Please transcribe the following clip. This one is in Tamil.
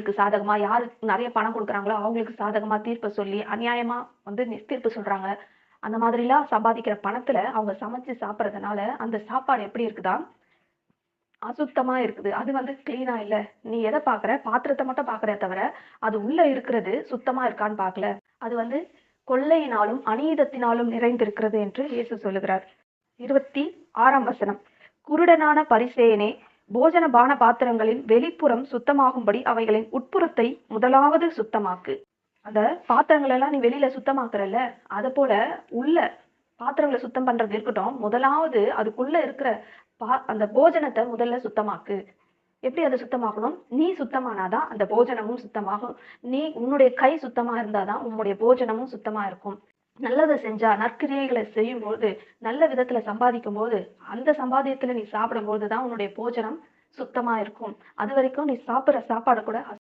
அவங்களுக்கு சாதகமா யாரு நிறைய பணம் குடுக்குறாங்களோ, அவங்களுக்கு சாதகமா தீர்ப்ப சொல்லி, அநியாயமா தீர்ப்பு சொல்றாங்க. அந்த மாதிரிலாம் சம்பாதிக்கிற பணத்துல அவங்க சமைச்சு சாப்பிடுறதுனால, அந்த சாப்பாடு எப்படி இருக்குதா? அசுத்தமா இருக்குது. அது கிளீனா இல்ல. நீ எத பாக்குற? பாத்திரத்த மட்டும் பாக்குறே தவிர, அது உள்ள இருக்கிறது சுத்தமா இருக்கான்னு பாக்கல. அது கொள்ளையினாலும், அநீதத்தினாலும் நிறைந்திருக்கிறது என்று இயேசு சொல்லுகிறார். 26ஆம் வசனம். குருடனான பரிசேயனே, போஜன பான பாத்திரங்களின் வெளிப்புறம் சுத்தமாகும்படி அவைகளின் உட்புறத்தை முதலாவது சுத்தமாக்கு. அந்த பாத்திரங்கள் எல்லாம் நீ வெளியில சுத்தமாக்குறல்ல, அது போல உள்ள பாத்திரங்களை சுத்தம் பண்றது இருக்கட்டும். முதலாவது அதுக்குள்ள இருக்கிற அந்த போஜனத்தை முதல்ல சுத்தமாக்கு. எப்படி அதை சுத்தமாக்கணும்? நீ சுத்தமானாதான் அந்த போஜனமும் சுத்தமாகும். உன்னுடைய கை சுத்தமா இருந்தாதான் உன்னுடைய போஜனமும் சுத்தமா இருக்கும். நல்லதை செஞ்சா, நற்கிரியைகளை செய்யும் போது, நல்ல விதத்துல சம்பாதிக்கும் போது, அந்த சம்பாத்தியத்துல நீ சாப்பிடும் போதுதான் உன்னுடைய போஜனம் சுத்தமா இருக்கும். அது வரைக்கும் நீ சாப்பிடுற சாப்பாடு கூட